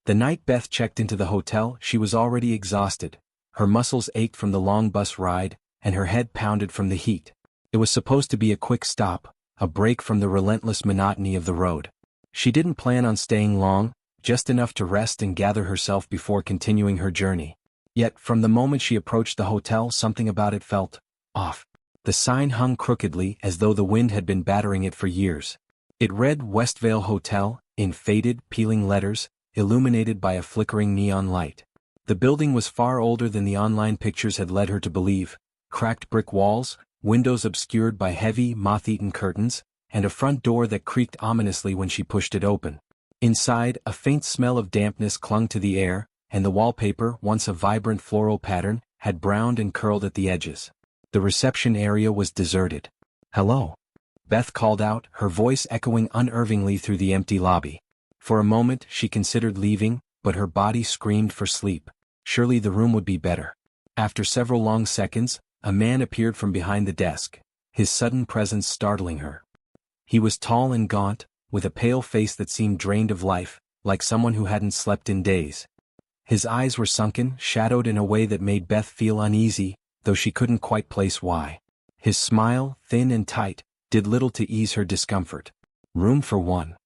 The night Beth checked into the hotel, she was already exhausted. Her muscles ached from the long bus ride, and her head pounded from the heat. It was supposed to be a quick stop, a break from the relentless monotony of the road. She didn't plan on staying long, just enough to rest and gather herself before continuing her journey. Yet, from the moment she approached the hotel, something about it felt off. The sign hung crookedly as though the wind had been battering it for years. It read Westvale Hotel, in faded, peeling letters, illuminated by a flickering neon light. The building was far older than the online pictures had led her to believe. Cracked brick walls, windows obscured by heavy, moth-eaten curtains, and a front door that creaked ominously when she pushed it open. Inside, a faint smell of dampness clung to the air, and the wallpaper, once a vibrant floral pattern, had browned and curled at the edges. The reception area was deserted. "Hello," Beth called out, her voice echoing unervingly through the empty lobby. For a moment, she considered leaving, but her body screamed for sleep. Surely the room would be better. After several long seconds, a man appeared from behind the desk, his sudden presence startling her. He was tall and gaunt, with a pale face that seemed drained of life, like someone who hadn't slept in days. His eyes were sunken, shadowed in a way that made Beth feel uneasy, though she couldn't quite place why. His smile, thin and tight, did little to ease her discomfort. "Room for one."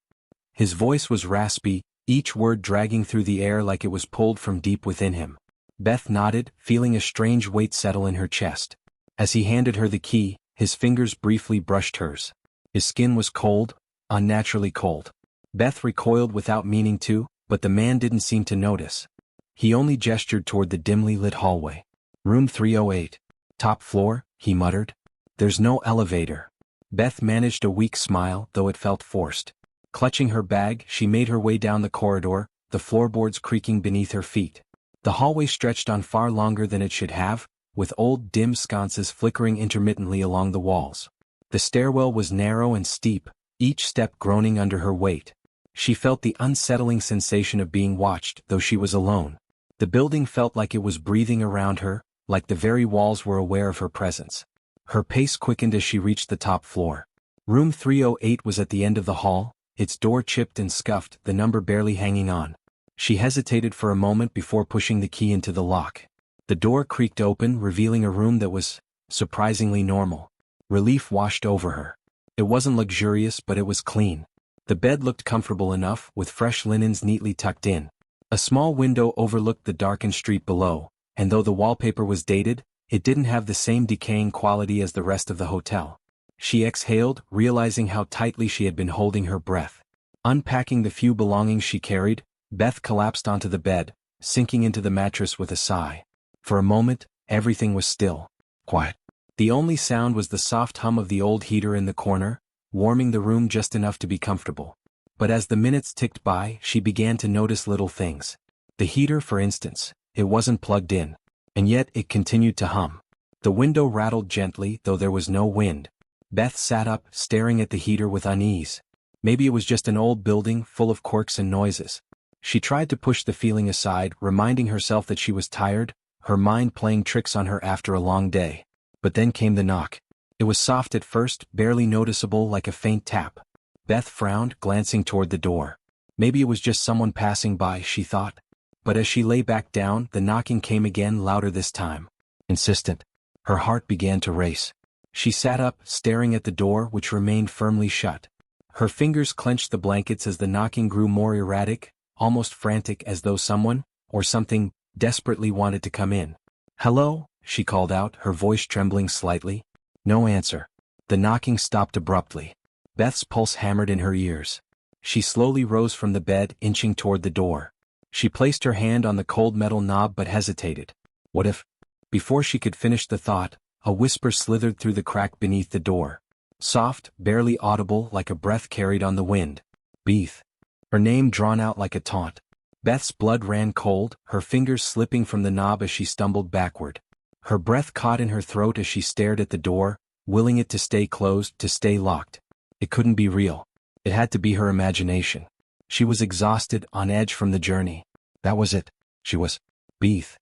His voice was raspy, each word dragging through the air like it was pulled from deep within him. Beth nodded, feeling a strange weight settle in her chest. As he handed her the key, his fingers briefly brushed hers. His skin was cold, unnaturally cold. Beth recoiled without meaning to, but the man didn't seem to notice. He only gestured toward the dimly lit hallway. "Room 308. Top floor," he muttered. "There's no elevator." Beth managed a weak smile, though it felt forced. Clutching her bag, she made her way down the corridor, the floorboards creaking beneath her feet. The hallway stretched on far longer than it should have, with old dim sconces flickering intermittently along the walls. The stairwell was narrow and steep, each step groaning under her weight. She felt the unsettling sensation of being watched, though she was alone. The building felt like it was breathing around her, like the very walls were aware of her presence. Her pace quickened as she reached the top floor. Room 308 was at the end of the hall, its door chipped and scuffed, the number barely hanging on. She hesitated for a moment before pushing the key into the lock. The door creaked open, revealing a room that was surprisingly normal. Relief washed over her. It wasn't luxurious, but it was clean. The bed looked comfortable enough, with fresh linens neatly tucked in. A small window overlooked the darkened street below, and though the wallpaper was dated, it didn't have the same decaying quality as the rest of the hotel. She exhaled, realizing how tightly she had been holding her breath. Unpacking the few belongings she carried, Beth collapsed onto the bed, sinking into the mattress with a sigh. For a moment, everything was still. Quiet. The only sound was the soft hum of the old heater in the corner, warming the room just enough to be comfortable. But as the minutes ticked by, she began to notice little things. The heater, for instance, it wasn't plugged in. And yet it continued to hum. The window rattled gently, though there was no wind. Beth sat up, staring at the heater with unease. Maybe it was just an old building, full of quirks and noises. She tried to push the feeling aside, reminding herself that she was tired, her mind playing tricks on her after a long day. But then came the knock. It was soft at first, barely noticeable, like a faint tap. Beth frowned, glancing toward the door. Maybe it was just someone passing by, she thought. But as she lay back down, the knocking came again, louder this time. Insistent. Her heart began to race. She sat up, staring at the door, which remained firmly shut. Her fingers clenched the blankets as the knocking grew more erratic, almost frantic, as though someone, or something, desperately wanted to come in. "Hello?" she called out, her voice trembling slightly. No answer. The knocking stopped abruptly. Beth's pulse hammered in her ears. She slowly rose from the bed, inching toward the door. She placed her hand on the cold metal knob but hesitated. What if? Before she could finish the thought, a whisper slithered through the crack beneath the door. Soft, barely audible, like a breath carried on the wind. Beeth. Her name drawn out like a taunt. Beth's blood ran cold, her fingers slipping from the knob as she stumbled backward. Her breath caught in her throat as she stared at the door, willing it to stay closed, to stay locked. It couldn't be real. It had to be her imagination. She was exhausted, on edge from the journey. That was it. She was. Beeth.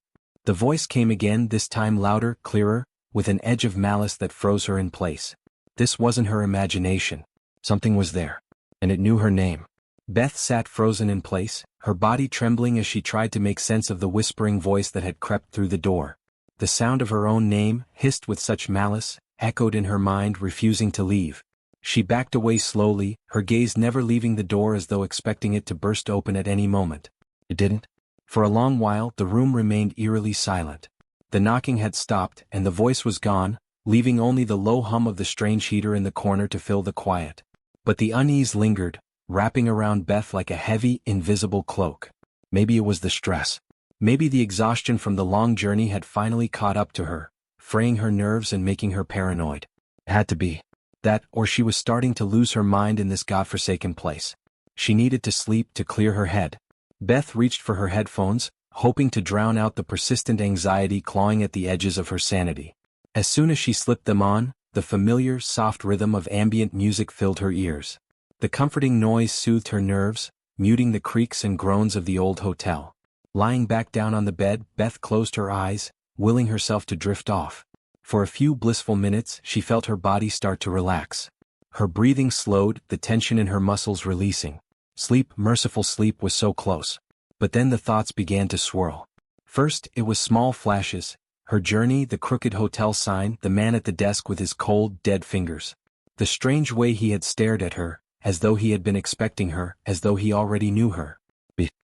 The voice came again, this time louder, clearer, with an edge of malice that froze her in place. This wasn't her imagination. Something was there. And it knew her name. Beth sat frozen in place, her body trembling as she tried to make sense of the whispering voice that had crept through the door. The sound of her own name, hissed with such malice, echoed in her mind, refusing to leave. She backed away slowly, her gaze never leaving the door as though expecting it to burst open at any moment. It didn't. For a long while the room remained eerily silent. The knocking had stopped and the voice was gone, leaving only the low hum of the strange heater in the corner to fill the quiet. But the unease lingered, wrapping around Beth like a heavy, invisible cloak. Maybe it was the stress. Maybe the exhaustion from the long journey had finally caught up to her, fraying her nerves and making her paranoid. It had to be that, or she was starting to lose her mind in this godforsaken place. She needed to sleep to clear her head. Beth reached for her headphones, hoping to drown out the persistent anxiety clawing at the edges of her sanity. As soon as she slipped them on, the familiar, soft rhythm of ambient music filled her ears. The comforting noise soothed her nerves, muting the creaks and groans of the old hotel. Lying back down on the bed, Beth closed her eyes, willing herself to drift off. For a few blissful minutes she felt her body start to relax. Her breathing slowed, the tension in her muscles releasing. Sleep, merciful sleep, was so close. But then the thoughts began to swirl. First, it was small flashes. Her journey, the crooked hotel sign, the man at the desk with his cold, dead fingers. The strange way he had stared at her, as though he had been expecting her, as though he already knew her.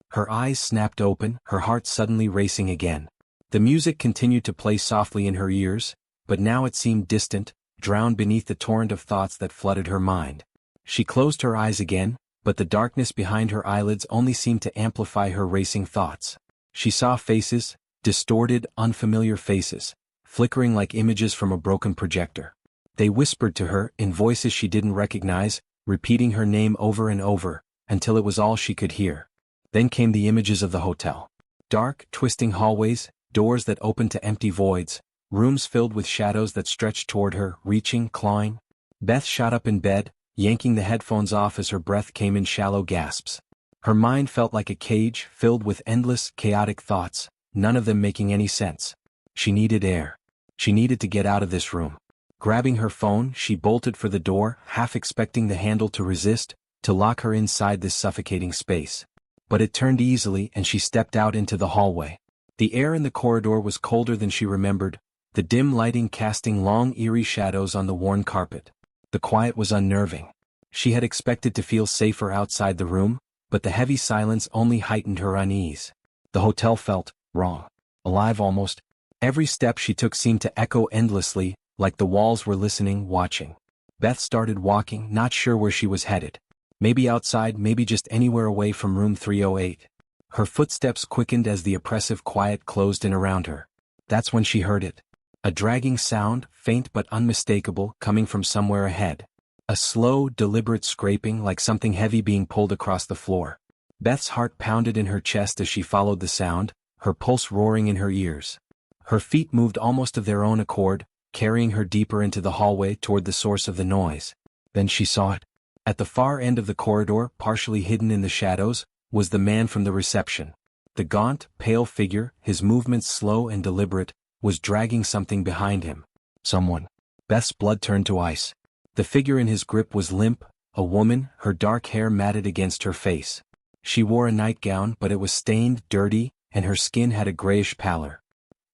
Her eyes snapped open, her heart suddenly racing again. The music continued to play softly in her ears, but now it seemed distant, drowned beneath the torrent of thoughts that flooded her mind. She closed her eyes again, but the darkness behind her eyelids only seemed to amplify her racing thoughts. She saw faces, distorted, unfamiliar faces, flickering like images from a broken projector. They whispered to her, in voices she didn't recognize, repeating her name over and over, until it was all she could hear. Then came the images of the hotel. Dark, twisting hallways, doors that opened to empty voids, rooms filled with shadows that stretched toward her, reaching, clawing. Beth shot up in bed, yanking the headphones off as her breath came in shallow gasps. Her mind felt like a cage, filled with endless, chaotic thoughts, none of them making any sense. She needed air. She needed to get out of this room. Grabbing her phone, she bolted for the door, half expecting the handle to resist, to lock her inside this suffocating space. But it turned easily and she stepped out into the hallway. The air in the corridor was colder than she remembered, the dim lighting casting long eerie shadows on the worn carpet. The quiet was unnerving. She had expected to feel safer outside the room, but the heavy silence only heightened her unease. The hotel felt wrong. Alive almost. Every step she took seemed to echo endlessly, like the walls were listening, watching. Beth started walking, not sure where she was headed. Maybe outside, maybe just anywhere away from room 308. Her footsteps quickened as the oppressive quiet closed in around her. That's when she heard it. A dragging sound, faint but unmistakable, coming from somewhere ahead. A slow, deliberate scraping like something heavy being pulled across the floor. Beth's heart pounded in her chest as she followed the sound, her pulse roaring in her ears. Her feet moved almost of their own accord, carrying her deeper into the hallway toward the source of the noise. Then she saw it. At the far end of the corridor, partially hidden in the shadows, was the man from the reception. The gaunt, pale figure, his movements slow and deliberate, was dragging something behind him. Someone. Beth's blood turned to ice. The figure in his grip was limp, a woman, her dark hair matted against her face. She wore a nightgown, but it was stained, dirty, and her skin had a grayish pallor.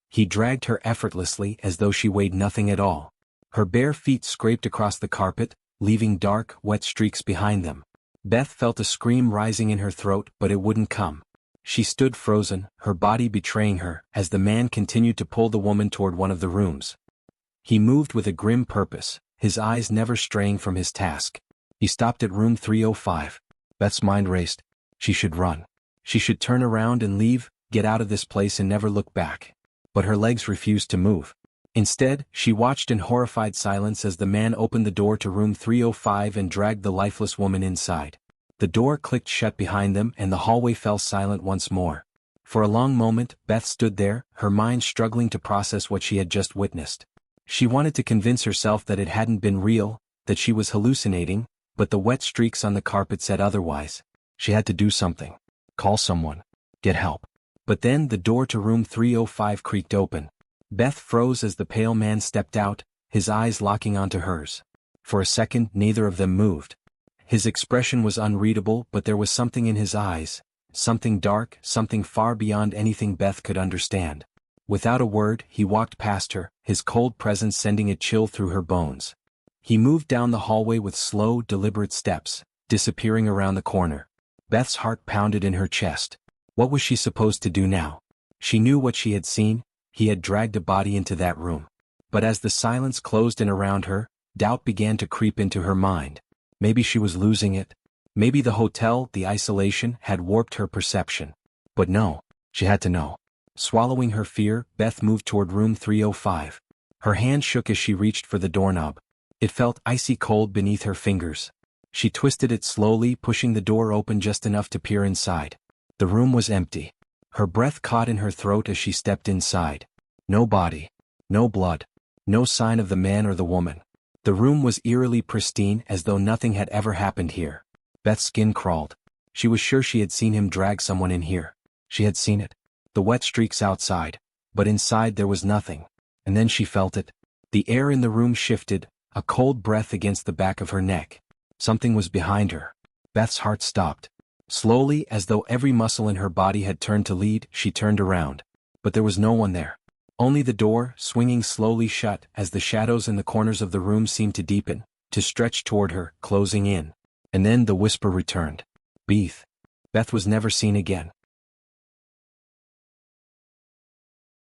He dragged her effortlessly as though she weighed nothing at all. Her bare feet scraped across the carpet, leaving dark, wet streaks behind them. Beth felt a scream rising in her throat, but it wouldn't come. She stood frozen, her body betraying her, as the man continued to pull the woman toward one of the rooms. He moved with a grim purpose, his eyes never straying from his task. He stopped at room 305. Beth's mind raced. She should run. She should turn around and leave, get out of this place and never look back. But her legs refused to move. Instead, she watched in horrified silence as the man opened the door to room 305 and dragged the lifeless woman inside. The door clicked shut behind them and the hallway fell silent once more. For a long moment, Beth stood there, her mind struggling to process what she had just witnessed. She wanted to convince herself that it hadn't been real, that she was hallucinating, but the wet streaks on the carpet said otherwise. She had to do something. Call someone. Get help. But then the door to room 305 creaked open. Beth froze as the pale man stepped out, his eyes locking onto hers. For a second, neither of them moved. His expression was unreadable, but there was something in his eyes, something dark, something far beyond anything Beth could understand. Without a word, he walked past her, his cold presence sending a chill through her bones. He moved down the hallway with slow, deliberate steps, disappearing around the corner. Beth's heart pounded in her chest. What was she supposed to do now? She knew what she had seen. He had dragged a body into that room. But as the silence closed in around her, doubt began to creep into her mind. Maybe she was losing it. Maybe the hotel, the isolation, had warped her perception. But no, she had to know. Swallowing her fear, Beth moved toward room 305. Her hand shook as she reached for the doorknob. It felt icy cold beneath her fingers. She twisted it slowly, pushing the door open just enough to peer inside. The room was empty. Her breath caught in her throat as she stepped inside. No body. No blood. No sign of the man or the woman. The room was eerily pristine, as though nothing had ever happened here. Beth's skin crawled. She was sure she had seen him drag someone in here. She had seen it. The wet streaks outside. But inside there was nothing. And then she felt it. The air in the room shifted, a cold breath against the back of her neck. Something was behind her. Beth's heart stopped. Slowly, as though every muscle in her body had turned to lead, she turned around. But there was no one there. Only the door, swinging slowly shut as the shadows in the corners of the room seemed to deepen, to stretch toward her, closing in. And then the whisper returned. Beth. Beth was never seen again.